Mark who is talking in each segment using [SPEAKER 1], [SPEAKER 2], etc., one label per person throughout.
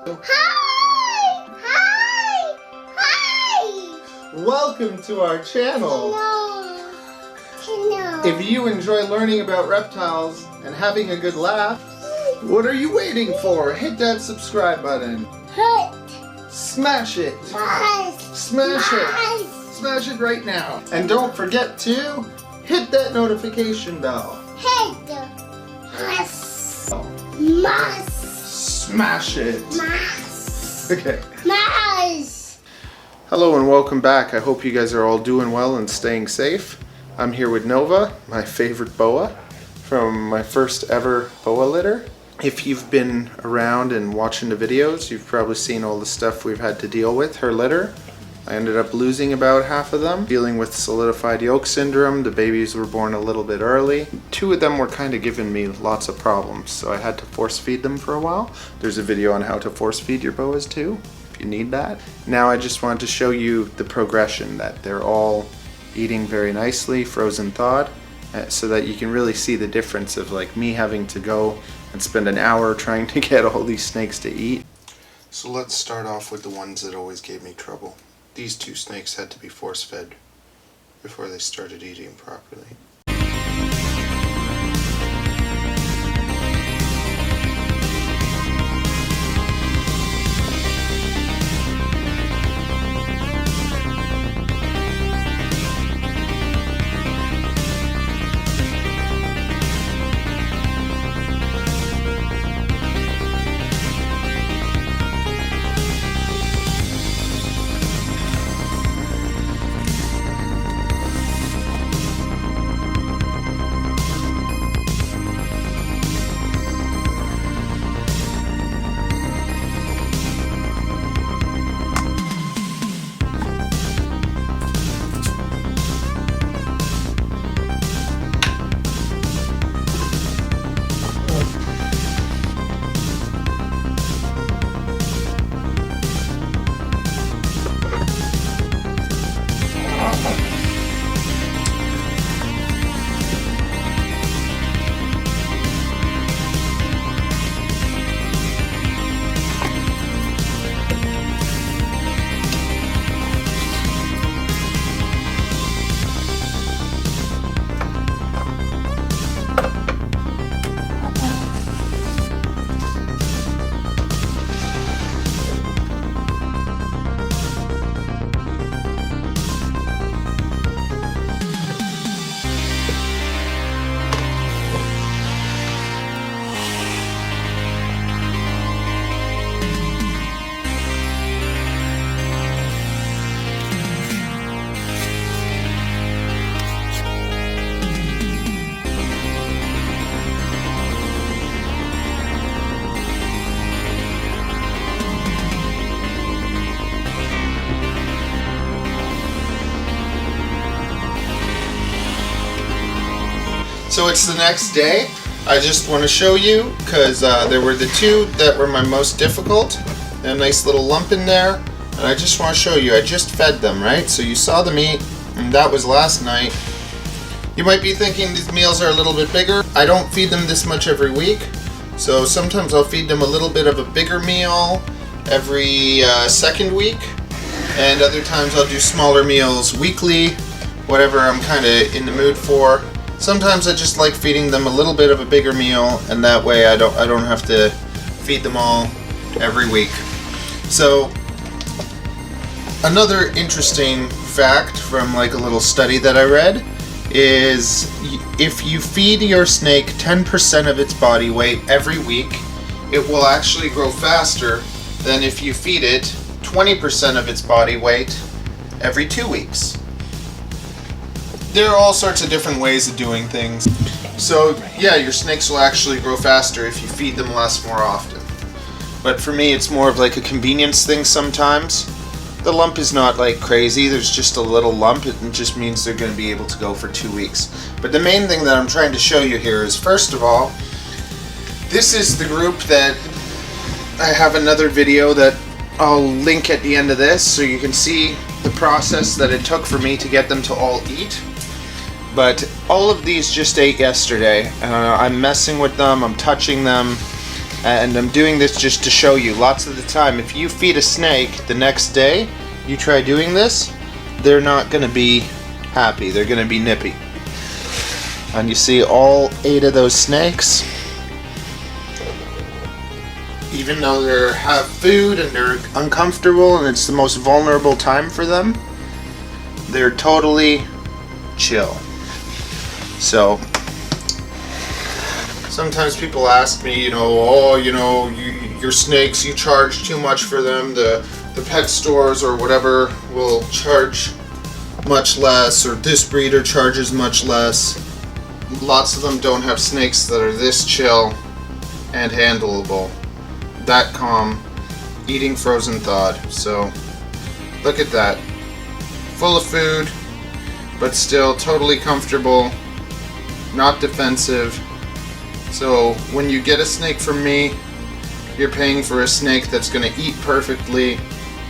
[SPEAKER 1] Hi! Hi! Hi!
[SPEAKER 2] Welcome to our channel.
[SPEAKER 1] Hello.
[SPEAKER 2] If you enjoy learning about reptiles and having a good laugh, what are you waiting for? Hit that subscribe button.
[SPEAKER 1] Hit.
[SPEAKER 2] Smash it. Smash it. Smash it right now. And don't forget to hit that notification bell.
[SPEAKER 1] Hit.
[SPEAKER 2] Smash it. Okay.
[SPEAKER 1] Smash.
[SPEAKER 2] Hello and welcome back. I hope you guys are all doing well and staying safe. I'm here with Nova, my favorite boa from my first ever boa litter. If you've been around and watching the videos, you've probably seen all the stuff we've had to deal with her litter. I ended up losing about half of them, dealing with solidified yolk syndrome. The babies were born a little bit early. 2 of them were kind of giving me lots of problems, so I had to force feed them for a while. There's a video on how to force feed your boas too, if you need that. Now I just wanted to show you the progression, that they're all eating very nicely, frozen thawed, so that you can really see the difference of like me having to go and spend an hour trying to get all these snakes to eat. So let's start off with the ones that always gave me trouble. These 2 snakes had to be force-fed before they started eating properly. So it's the next day. I just want to show you because there were the 2 that were my most difficult. A nice little lump in there, and I just want to show you. I just fed them, right? So you saw the meat, and that was last night. You might be thinking these meals are a little bit bigger. I don't feed them this much every week, so sometimes I'll feed them a little bit of a bigger meal every second week, and other times I'll do smaller meals weekly, whatever I'm kind of in the mood for. Sometimes I just like feeding them a little bit of a bigger meal, and that way I don't have to feed them all every week. So another interesting fact from like a little study that I read is if you feed your snake 10% of its body weight every week, it will actually grow faster than if you feed it 20% of its body weight every 2 weeks. There are all sorts of different ways of doing things. So yeah, your snakes will actually grow faster if you feed them less more often. But for me, it's more of like a convenience thing sometimes. The lump is not like crazy, there's just a little lump. It just means they're going to be able to go for 2 weeks. But the main thing that I'm trying to show you here is, first of all, this is the group that I have another video that I'll link at the end of this so you can see the process that it took for me to get them to all eat. But all of these just ate yesterday. I'm messing with them, I'm touching them, And I'm doing this just to show you, lots of the time, if you feed a snake the next day, you try doing this, they're not going to be happy. They're going to be nippy. And you see all 8 of those snakes, even though they have food and they're uncomfortable and it's the most vulnerable time for them, they're totally chill. So sometimes people ask me, your snakes, you charge too much for them. The pet stores or whatever will charge much less, or this breeder charges much less. Lots of them don't have snakes that are this chill and handleable, that calm, eating frozen thawed. So look at that, full of food, but still totally comfortable, not defensive. So when you get a snake from me, you're paying for a snake that's going to eat perfectly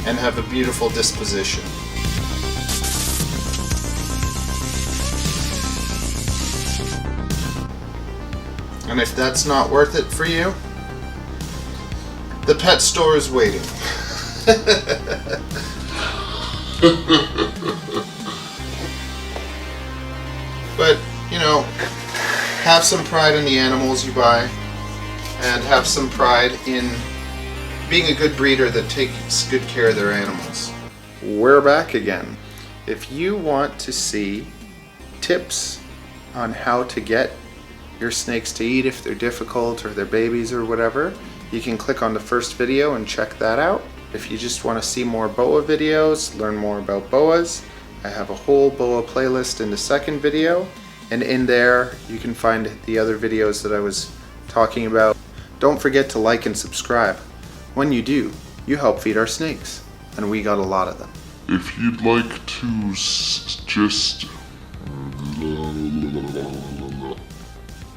[SPEAKER 2] and have a beautiful disposition. And if that's not worth it for you, the pet store is waiting. But, have some pride in the animals you buy, and have some pride in being a good breeder that takes good care of their animals. We're back again. If you want to see tips on how to get your snakes to eat if they're difficult or they're babies or whatever, you can click on the first video and check that out. If you just want to see more boa videos, learn more about boas, I have a whole boa playlist in the second video, and in there you can find the other videos that I was talking about. Don't forget to like and subscribe. When you do, you help feed our snakes, and we got a lot of them.
[SPEAKER 3] If you'd like to just